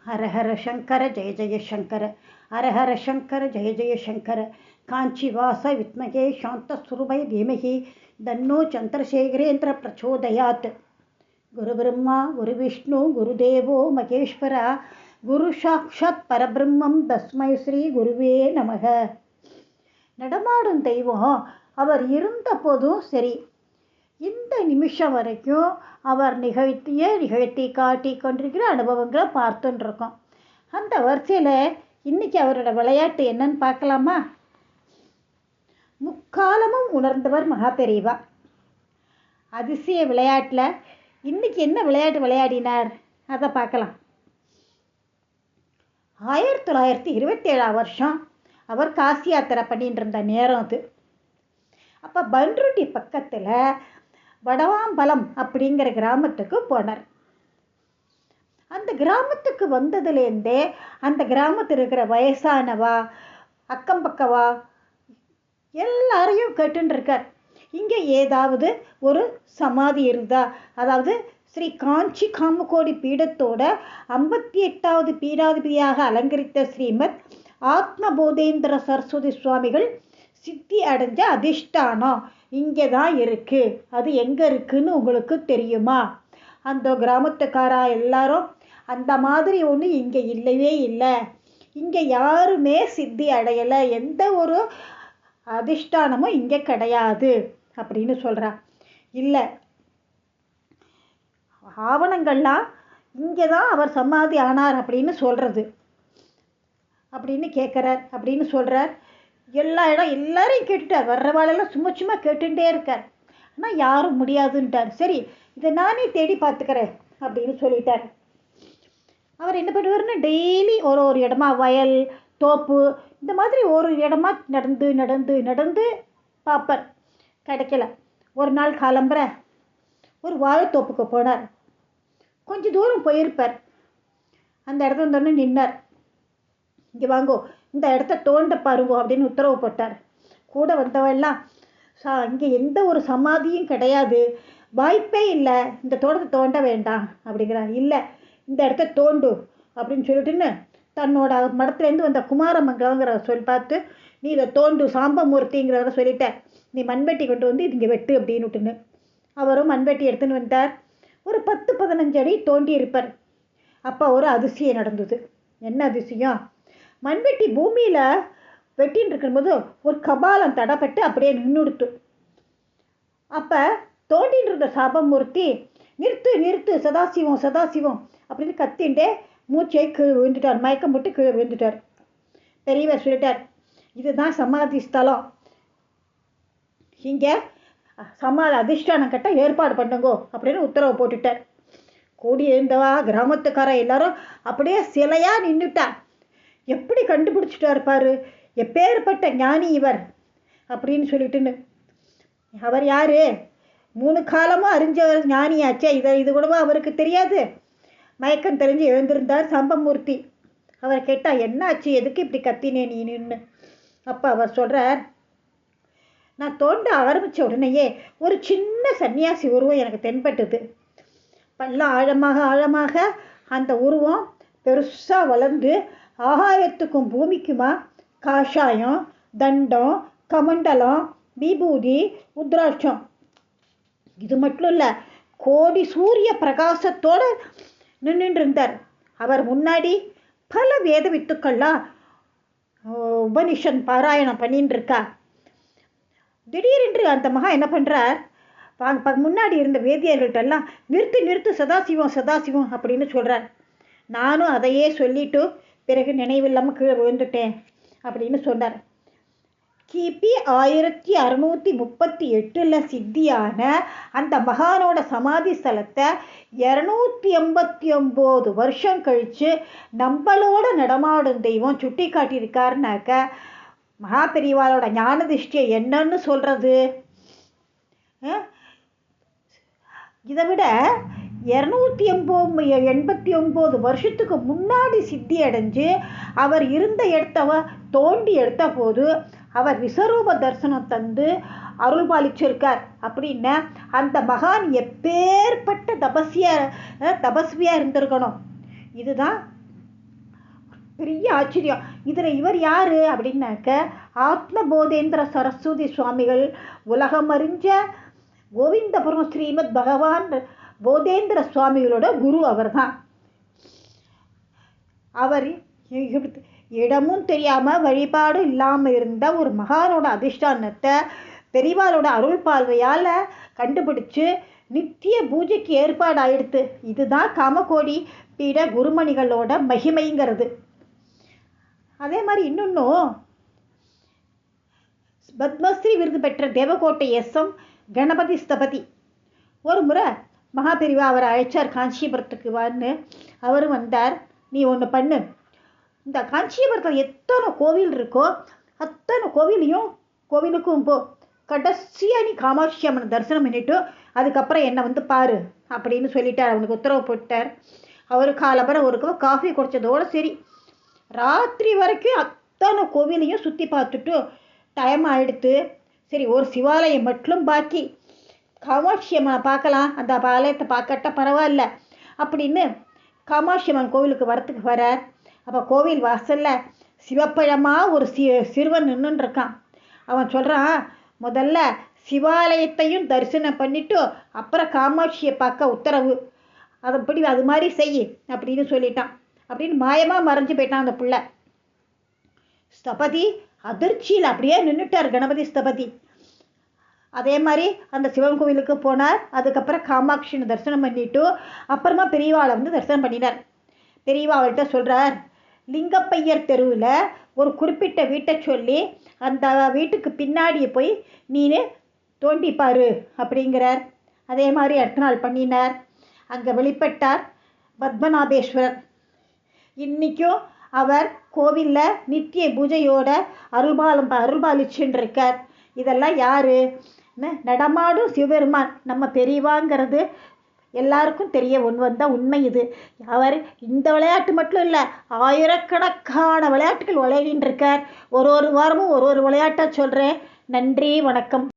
ஹர ஹர சங்கர ஜெய ஜெய சங்கர ஹர ஹர சங்கர ஜெய ஜெய சங்கர காஞ்சிவாச வித்மகே சாந்த சுருமை தீமகி தன்னோ சந்திரசேகரேந்திர பிரச்சோதயாத் குரு பிரம்மா குரு விஷ்ணு குருதேவோ மகேஸ்வரா குரு சாக்ஷாத் பரபிரம்மம் தஸ்மை ஸ்ரீ குருவே நமக. நடமாடும் தெய்வம் அவர் இருந்த போதும் சரி, இந்த நிமிஷம் வரைக்கும் அவர் நிகழ்த்தி காட்டி கொண்டிருக்கிற அனுபவங்களை பார்த்துன்னு இருக்கோம். அந்த வரிசையில் இன்னைக்கு அவரோட விளையாட்டு என்னன்னு பார்க்கலாமா? முக்காலமும் உணர்ந்தவர் மகாபெரிவா. அதிசய விளையாட்டில் இன்னைக்கு என்ன விளையாட்டு விளையாடினார் அதை பார்க்கலாம். 1927 வருஷம் அவர் காசி யாத்திரை பண்ணிட்டு இருந்த நேரம் அது. அப்போ பன்ருட்டி பக்கத்தில் வடவாம்பலம் அப்படிங்கிற கிராமத்துக்கு போனார். அந்த கிராமத்துக்கு வந்ததுலேருந்தே அந்த கிராமத்தில் இருக்கிற வயசானவா அக்கம் பக்கவா எல்லாரையும் கேட்டுருக்கார், இங்கே ஏதாவது ஒரு சமாதி இருந்தா, அதாவது ஸ்ரீ காஞ்சி காமகோடி பீடத்தோட 58வது பீடாதிபதியாக அலங்கரித்த ஸ்ரீமத் ஆத்மபோதேந்திர சரஸ்வதி சுவாமிகள் சித்தி அடைஞ்ச அதிஷ்டானம் இங்கே தான் இருக்குது, அது எங்கே இருக்குன்னு உங்களுக்கு தெரியுமா? அந்த கிராமத்துக்காரா எல்லாரும் அந்த மாதிரி ஒன்று இங்கே இல்லவே இல்லை, இங்கே யாருமே சித்தி அடையலை, எந்த ஒரு அதிஷ்டானமும் இங்கே கிடையாது அப்படின்னு சொல்கிறா. இல்லை, ஆவணங்கள்லாம் இங்கே தான் அவர் சமாதி ஆனார் அப்படின்னு சொல்கிறது அப்படின்னு கேட்குறார் அப்படின்னு சொல்கிறார். எல்லா இடம் எல்லாரையும் கேட்டுட்டார், வர்றவாளெல்லாம் சும்மா சும்மா கேட்டுட்டே இருக்கார். ஆனால் யாரும் முடியாதுன்ட்டார். சரி, இதை நானே தேடி பார்த்துக்கிறேன் அப்படின்னு சொல்லிட்டார். அவர் என்ன பண்ணுவார்னா, டெய்லி ஒரு இடமா வயல் தோப்பு இந்த மாதிரி ஒரு இடமா நடந்து நடந்து நடந்து பார்ப்பார். கிடைக்கல. ஒரு நாள் காலம்புற ஒரு வாழைத்தோப்புக்கு போனார். கொஞ்சம் தூரம் போயிருப்பார். அந்த இடத்துல இருந்தோடனே நின்னார். இங்கே வாங்கோ, இந்த இடத்த தோண்ட பாருங்கோ அப்படின்னு உத்தரவு போட்டார். கூட வந்தவெல்லாம் இங்கே எந்த ஒரு சமாதியும் கிடையாது, வாய்ப்பே இல்லை, இந்த தோட்டத்தை தோண்ட வேண்டாம் அப்படிங்கிறார். இல்லை, இந்த இடத்த தோண்டு அப்படின்னு சொல்லிட்டுன்னு தன்னோட மடத்துலேருந்து வந்த குமாரமங்கலங்கிற சொல்லி பார்த்து, நீ இதை தோண்டு சாம்பமூர்த்திங்கிறத சொல்லிட்ட, நீ மண்வெட்டி கொண்டு வந்து இங்கே வெட்டு அப்படின்னு விட்டுன்னு அவரும் மண்வெட்டி எடுத்துன்னு வந்தார். ஒரு 10-15 அடி தோண்டி இருப்பார். அப்போ ஒரு அதிசயம் நடந்தது. என்ன அதிசயம்? மண்வெட்டி பூமியில் வெட்டின்னு இருக்கும்போது ஒரு கபாலம் தடப்பட்டு அப்படியே நின்றுடுத்து. அப்போ தோண்டின்னு இருந்த சாபமூர்த்தி, நிறுத்து நிறுத்து சதாசிவம் சதாசிவம் அப்படின்னு கத்தின்ண்டே மூச்சை கீழே விழுந்துட்டார். மயக்கம் போட்டு கீழே விழுந்துட்டார். பெரியவர் சொல்லிட்டார், இதுதான் சமாதி ஸ்தலம், இங்கே சமாதி அதிஷ்டானம் கட்ட ஏற்பாடு பண்ணுங்கோ அப்படின்னு உத்தரவு போட்டுட்டார். கூடி இருந்தவா கிராமத்துக்கார எல்லாரும் அப்படியே சிலையாக நின்றுட்டார். எப்படி கண்டுபிடிச்சிட்டார் பாரு, எப்பேற்பட்ட ஞானி இவர் அப்படின்னு சொல்லிட்டுன்னு. அவர் யார்? 3 காலமும் அறிஞ்சவர் ஞானியாச்சே, இது கூடவா அவருக்கு தெரியாது? மயக்கம் தெரிஞ்சு எழுந்திருந்தார் சாம்பமூர்த்தி. அவர் கேட்டால், என்னாச்சு, எதுக்கு இப்படி கத்தினே நீன்னு? அப்போ அவர் சொல்கிறார், நான் தோண்ட ஆரம்பித்த உடனேயே ஒரு சின்ன சன்னியாசி உருவம் எனக்கு தென்பட்டது. பல்லாம் ஆழமாக ஆழமாக அந்த உருவம் பெருசாக வளர்ந்து ஆகாயத்துக்கும் பூமிக்குமா காஷாயம் தண்டம் கமண்டலம் விபூதி உத்ராட்சம், இது மட்டும் இல்லை, கோடி சூரிய பிரகாசத்தோடு நின்றுட்டு இருந்தார். அவர் முன்னாடி பல வேத வித்துக்கள்லாம் உபனிஷன் பாராயணம் பண்ணின்னு இருக்கா. திடீரென்று அந்த மகா என்ன பண்ணுறார், முன்னாடி இருந்த வேதியர்கள்ட்டெல்லாம் நிறுத்து நிறுத்து சதாசிவம் சதாசிவம் அப்படின்னு சொல்கிறார். நானும் அதையே சொல்லிட்டு பிறகு நினைவில்லாமல் கீழே விழுந்துட்டேன் அப்படின்னு சொன்னார். கிபி 1638 சித்தியான அந்த மகானோட சமாதி ஸ்தலத்தை 289 வருஷம் கழித்து நம்மளோட நடமாடும் தெய்வம் சுட்டி காட்டியிருக்காருனாக்க மகாபெரிவாளோட ஞான திருஷ்டியை என்னன்னு சொல்கிறது? இதை விட 289 வருஷத்துக்கு முன்னாடி சித்தி அடைஞ்சு அவர் இருந்த இடத்த தோண்டி எடுத்த போது அவர் விஸ்வரூப தரிசனம் தந்து அருள் பாலிச்சிருக்கார் அப்படின்னா அந்த மகான் எப்பேற்பட்ட தபஸ்வியாக இருந்திருக்கணும். இதுதான் பெரிய ஆச்சரியம். இதில் இவர் யார் அப்படின்னாக்க ஆத்ம போதேந்திர சரஸ்வதி சுவாமிகள், உலகமறிஞ்ச கோவிந்தபுரம் ஸ்ரீமத் பகவான் போதேந்திர சுவாமிகளோட குரு அவர் தான். அவர் இடமும் தெரியாமல் வழிபாடும் இல்லாமல் இருந்த ஒரு மகானோட அதிஷ்டானத்தை பெரியவாளோட அருள் பார்வையால் கண்டுபிடிச்சு நித்திய பூஜைக்கு ஏற்பாடு ஆயிடுத்து. இதுதான் காமகோடி பீட குருமணிகளோட மகிமைங்கிறது. அதே மாதிரி இன்னொன்றும் பத்மஸ்ரீ விருது பெற்ற தேவகோட்டை எஸ்எம் கணபதி ஸ்தபதி ஒரு முறை மகாபெரிவா அவரை அழைச்சார் காஞ்சிபுரத்துக்கு வான்னு. அவரும் வந்தார். நீ ஒன்று பண்ணு, இந்த காஞ்சிபுரத்தில் எத்தனை கோவில் இருக்கோ அத்தனை கோவிலுக்கும் போ, கடைசியாக நீ காமாட்சி அம்மனை தரிசனம் பண்ணிவிட்டு அதுக்கப்புறம் என்னை வந்து பாரு அப்படின்னு சொல்லிட்டார். அவனுக்கு உத்தரவு போட்டார். அவர் காலம்பரம் ஒரு கப் காஃபி குடித்ததோடு சரி, ராத்திரி வரைக்கும் அத்தனை கோவிலையும் சுற்றி பார்த்துட்டு டைம் ஆகிடுத்து. சரி, ஒரு சிவாலயம் மட்டும் பாக்கி, காமாட்சி அம்மனை பார்க்கலாம், அந்த ஆலயத்தை பார்க்கட்டா பரவாயில்ல அப்படின்னு காமாட்சி அம்மன் கோவிலுக்கு வரத்துக்கு வரார். அப்போ கோவில் வாசலில் சிவப்பழமாக ஒரு சிறுவன் நின்றுருக்கான். அவன் சொல்கிறான், முதல்ல சிவாலயத்தையும் தரிசனம் பண்ணிவிட்டு அப்புறம் காமாட்சியை பார்க்க உத்தரவு, அதைப்படி அது மாதிரி செய் அப்படின்னு சொல்லிட்டான். அப்படின்னு மாயமாக மறைஞ்சு போயிட்டான் அந்த பிள்ளை. ஸ்தபதி அதிர்ச்சியில் அப்படியே நின்றுட்டார் கணபதி ஸ்தபதி. அதே மாதிரி அந்த சிவன் கோவிலுக்கு போனார். அதுக்கப்புறம் காமாட்சியை தரிசனம் பண்ணிவிட்டு அப்புறமா பெரியவாளை வந்து தரிசனம் பண்ணினார். பெரியவா அவர்கிட்ட சொல்கிறார், லிங்கப்பையர் தெருவில் ஒரு குறிப்பிட்ட வீட்டை சொல்லி அந்த வீட்டுக்கு பின்னாடி போய் நீனு தோண்டிப்பார் அப்படிங்கிறார். அதே மாதிரி அடுத்த நாள் பண்ணினார். அங்கே வெளிப்பட்டார் பத்மநாபேஸ்வரர். இன்றைக்கும் அவர் கோவிலில் நித்திய பூஜையோட அருள்பாலிச்சுன்னு இருக்கார். இதெல்லாம் யார்? நடமாடும் சிவபெருமான் நம்ம பெரியவாங்கிறது எல்லாருக்கும் தெரிய வந்த உண்மை இது. அவர் இந்த விளையாட்டு மட்டும் இல்லை, ஆயிரக்கணக்கான விளையாட்டுகள் விளையாடின்னு இருக்கார். ஒரு வாரமும் ஒரு விளையாட்டாக சொல்கிறேன். நன்றி, வணக்கம்.